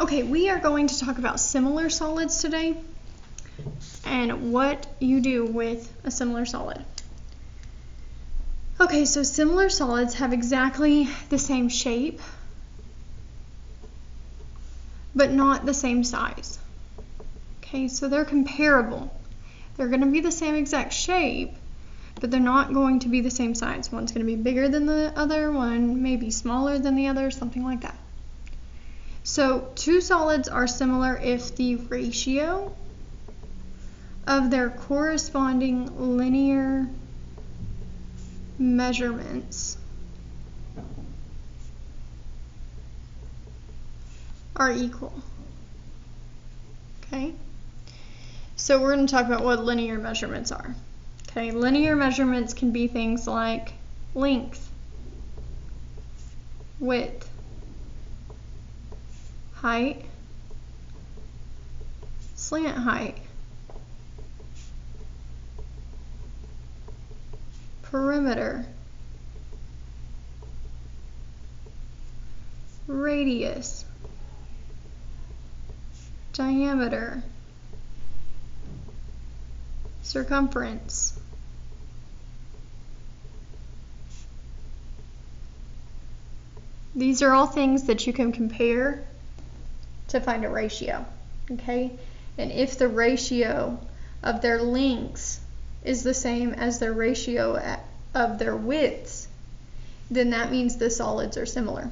Okay, we are going to talk about similar solids today and what you do with a similar solid. Okay, so similar solids have exactly the same shape, but not the same size. Okay, so they're comparable. They're going to be the same exact shape, but they're not going to be the same size. One's going to be bigger than the other, one may be smaller than the other, something like that. So two solids are similar if the ratio of their corresponding linear measurements are equal. Okay? So we're going to talk about what linear measurements are. Okay, linear measurements can be things like length, width, height, slant height, perimeter, radius, diameter, circumference. These are all things that you can compare to find a ratio, okay? And if the ratio of their lengths is the same as the ratio of their widths, then that means the solids are similar.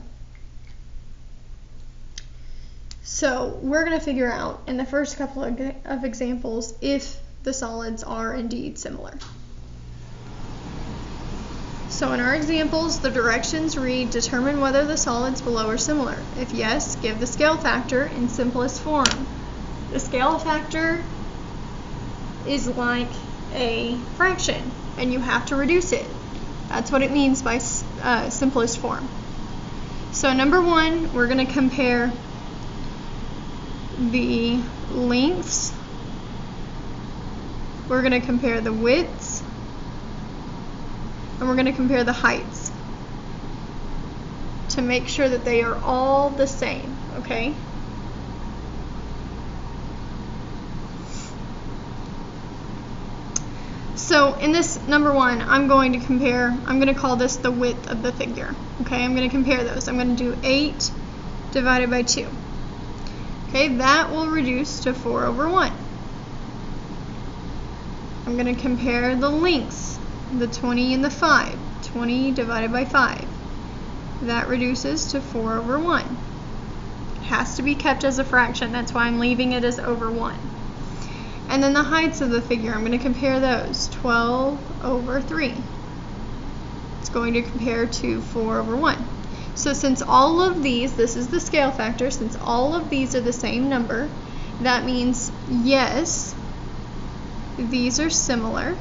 So we're going to figure out in the first couple of examples if the solids are indeed similar. So in our examples, the directions read, determine whether the solids below are similar. If yes, give the scale factor in simplest form. The scale factor is like a fraction, and you have to reduce it. That's what it means by simplest form. So number one, we're going to compare the lengths. We're going to compare the widths. And we're going to compare the heights to make sure that they are all the same, okay? So in this number one, I'm going to call this the width of the figure, okay? I'm going to compare those. I'm going to do 8 divided by 2. Okay, that will reduce to 4 over 1. I'm going to compare the lengths, the 20 and the 5. 20 divided by 5. That reduces to 4 over 1. It has to be kept as a fraction. That's why I'm leaving it as over 1. And then the heights of the figure, I'm going to compare those. 12 over 3. It's going to compare to 4 over 1. So since all of these, this is the scale factor, since all of these are the same number, that means yes, these are similar.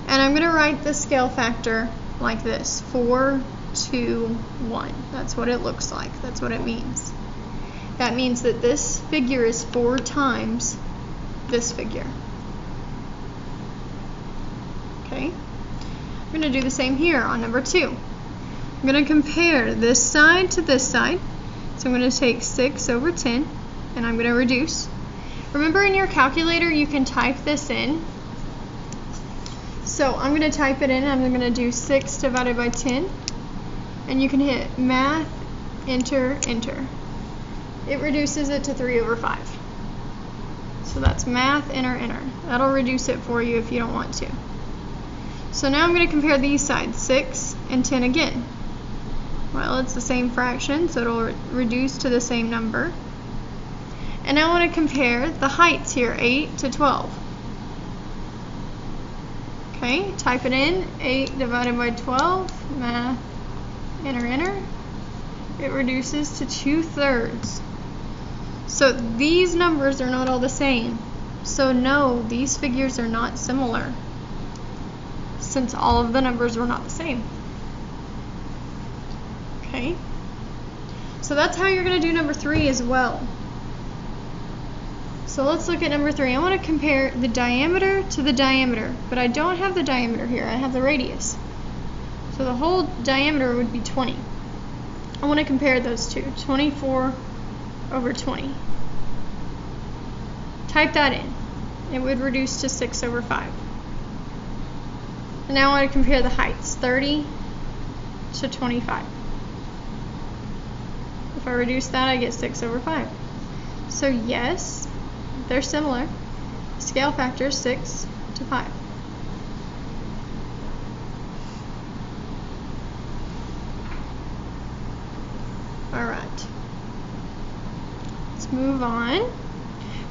And I'm going to write the scale factor like this, 4, 2, 1. That's what it looks like. That's what it means. That means that this figure is 4 times this figure. Okay? I'm going to do the same here on number 2. I'm going to compare this side to this side. So I'm going to take 6 over 10, and I'm going to reduce. Remember in your calculator you can type this in. So I'm going to type it in, and I'm going to do 6 divided by 10. And you can hit math, enter, enter. It reduces it to 3 over 5. So that's math, enter, enter. That'll reduce it for you if you don't want to. So now I'm going to compare these sides, 6 and 10 again. Well, it's the same fraction, so it'll reduce to the same number. And now I want to compare the heights here, 8 to 12. Okay, type it in, 8 divided by 12, math, enter, enter. It reduces to 2/3. So these numbers are not all the same. So no, these figures are not similar, since all of the numbers were not the same. Okay, so that's how you're going to do number 3 as well. So let's look at number 3. I want to compare the diameter to the diameter, but I don't have the diameter here. I have the radius. So the whole diameter would be 20. I want to compare those two, 24 over 20. Type that in. It would reduce to 6 over 5. And now I want to compare the heights, 30 to 25. If I reduce that, I get 6 over 5. So yes, they're similar. Scale factor is 6 to 5. Alright. Let's move on.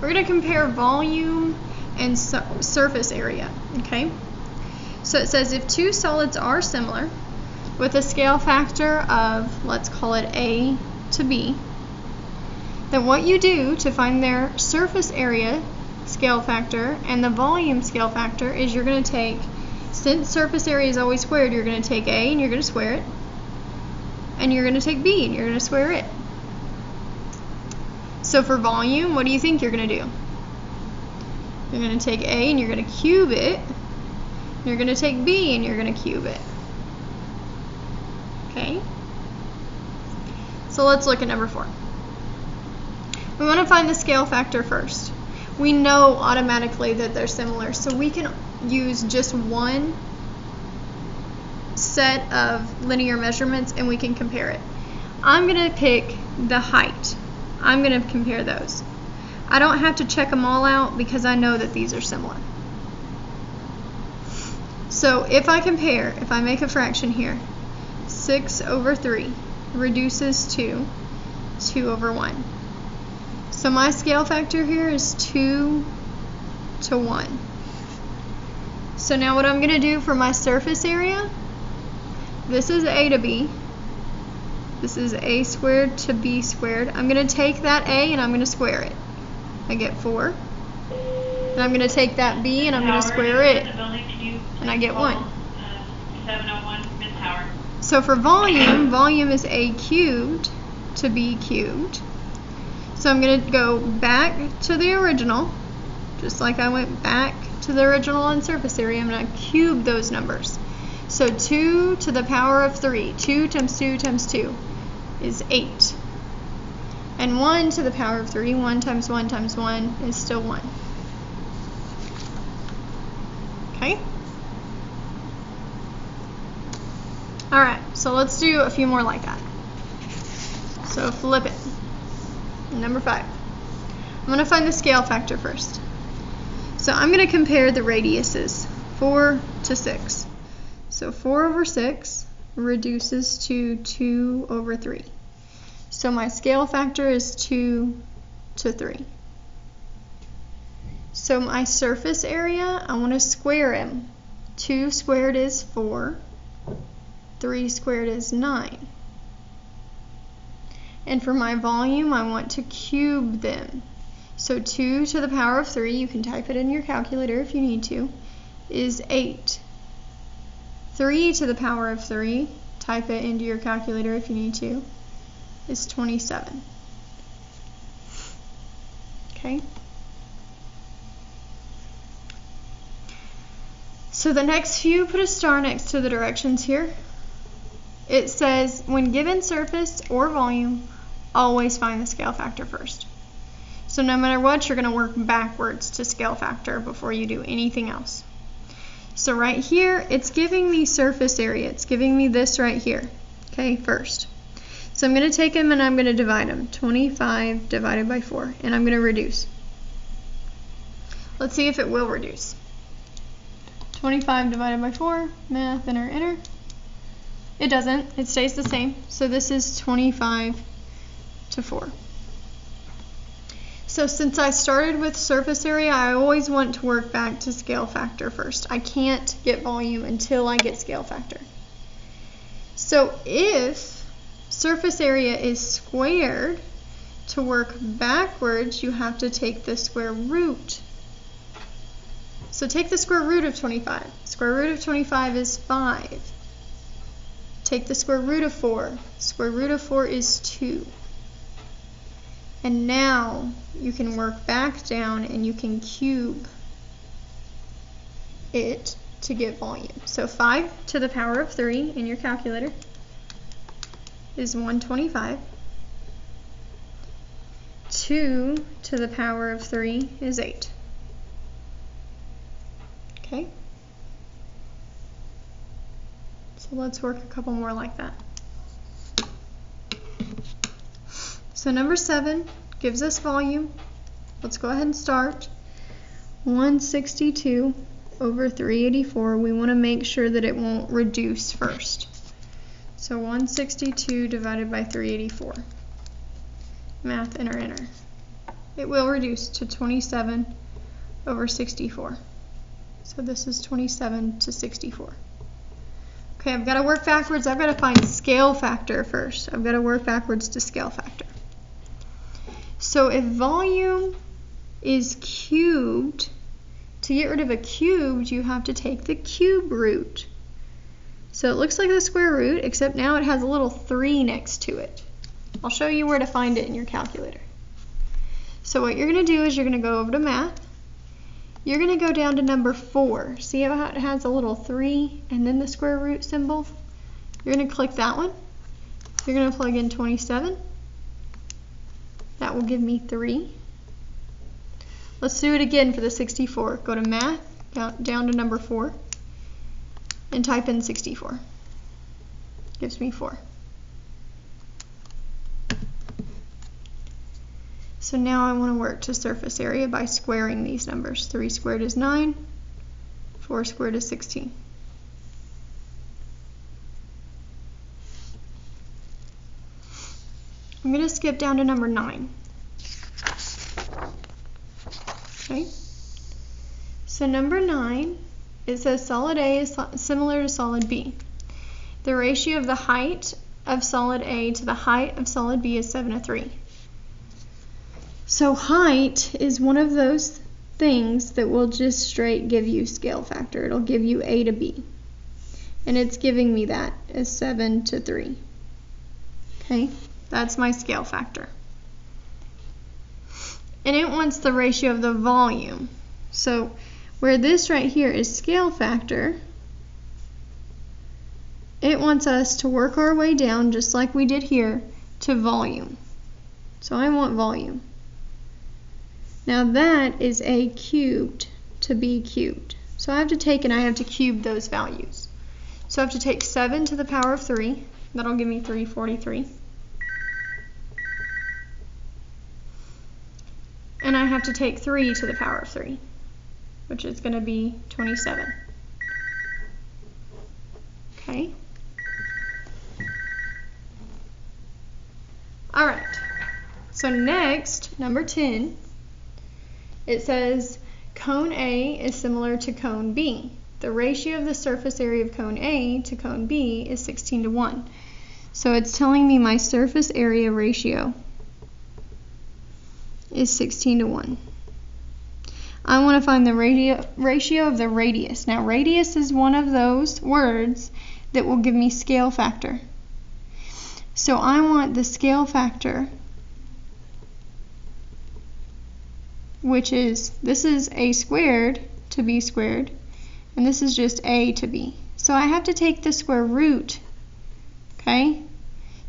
We're going to compare volume and surface area, okay? So it says if two solids are similar with a scale factor of, let's call it A to B, then what you do to find their surface area scale factor and the volume scale factor is you're going to take, since surface area is always squared, you're going to take A and you're going to square it, and you're going to take B and you're going to square it. So for volume, what do you think you're going to do? You're going to take A and you're going to cube it. You're going to take B and you're going to cube it. Okay? So let's look at number 4. We want to find the scale factor first. We know automatically that they're similar, so we can use just one set of linear measurements and we can compare it. I'm going to pick the height. I'm going to compare those. I don't have to check them all out because I know that these are similar. So if I compare, if I make a fraction here, 6 over 3 reduces to 2 over 1. So my scale factor here is 2 to 1. So now what I'm going to do for my surface area, this is A to B. This is A squared to B squared. I'm going to take that A and I'm going to square it. I get 4. And I'm going to take that B and I'm going to square it. And I get 1. 701, Miss Howard. So for volume, volume is A cubed to B cubed. So I'm going to go back to the original, just like I went back to the original on surface area. I'm going to cube those numbers. So 2 to the power of 3, 2 times 2 times 2 is 8. And 1 to the power of 3, 1 times 1 times 1 is still 1. Okay? Alright, so let's do a few more like that. So flip it. Number 5. I'm going to find the scale factor first. So I'm going to compare the radiuses, 4 to 6. So 4 over 6 reduces to 2 over 3. So my scale factor is 2 to 3. So my surface area, I want to square them. 2 squared is 4. 3 squared is 9. And for my volume, I want to cube them. So 2 to the power of 3, you can type it in your calculator if you need to, is 8. 3 to the power of 3, type it into your calculator if you need to, is 27. Okay? So the next few, put a star next to the directions here. It says, when given surface or volume, always find the scale factor first. So no matter what, you're going to work backwards to scale factor before you do anything else. So right here, it's giving me surface area. It's giving me this right here, okay, first. So I'm going to take them and I'm going to divide them. 25 divided by 4, and I'm going to reduce. Let's see if it will reduce. 25 divided by 4, math, enter. It doesn't. It stays the same. So this is 25 to 4. So since I started with surface area, I always want to work back to scale factor first. I can't get volume until I get scale factor. So if surface area is squared, to work backwards, you have to take the square root. So take the square root of 25. Square root of 25 is 5. Take the square root of 4. Square root of 4 is 2. And now you can work back down and you can cube it to get volume. So 5 to the power of 3 in your calculator is 125. 2 to the power of 3 is 8. Okay? So let's work a couple more like that. So number 7 gives us volume. Let's go ahead and start. 162 over 384. We want to make sure that it won't reduce first. So 162 divided by 384. Math, enter, enter. It will reduce to 27 over 64. So this is 27 to 64. Okay, I've got to work backwards. I've got to find scale factor first. I've got to work backwards to scale factor. So if volume is cubed, to get rid of a cubed, you have to take the cube root. So it looks like the square root, except now it has a little 3 next to it. I'll show you where to find it in your calculator. So what you're going to do is you're going to go over to math. You're going to go down to number 4. See how it has a little 3 and then the square root symbol? You're going to click that one. You're going to plug in 27. That will give me 3. Let's do it again for the 64. Go to math, down to number 4, and type in 64. Gives me 4. So now I want to work to surface area by squaring these numbers. 3 squared is 9, 4 squared is 16. I'm going to skip down to number 9. Okay. So number 9, it says solid A is similar to solid B. The ratio of the height of solid A to the height of solid B is 7 to 3. So height is one of those things that will just straight give you scale factor. It'll give you A to B. And it's giving me that as 7 to 3. Okay, that's my scale factor. And it wants the ratio of the volume. So where this right here is scale factor, it wants us to work our way down, just like we did here, to volume. So I want volume. Now that is A cubed to B cubed. So I have to take and I have to cube those values. So I have to take 7 to the power of 3. That'll give me 343. And I have to take 3 to the power of 3, which is going to be 27. Okay. All right. So next, number 10, it says cone A is similar to cone B. The ratio of the surface area of cone A to cone B is 16 to 1. So it's telling me my surface area ratio is 16 to 1. I want to find the ratio of the radius. Now radius is one of those words that will give me scale factor. So I want the scale factor, which is, this is A squared to B squared, and this is just A to B. So I have to take the square root, okay,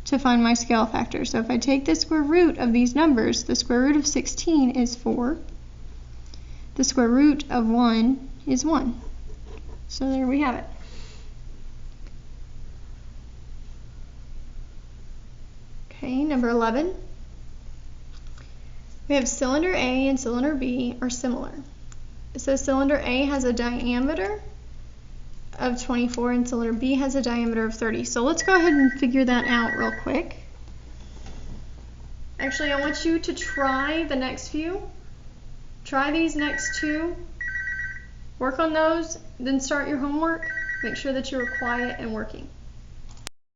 to find my scale factor. So if I take the square root of these numbers, the square root of 16 is 4. The square root of 1 is 1. So there we have it. Okay, number 11. We have cylinder A and cylinder B are similar. It says cylinder A has a diameter of 24 and cylinder B has a diameter of 30. So let's go ahead and figure that out real quick. Actually, I want you to try the next few. Try these next two. Work on those, then start your homework. Make sure that you're quiet and working.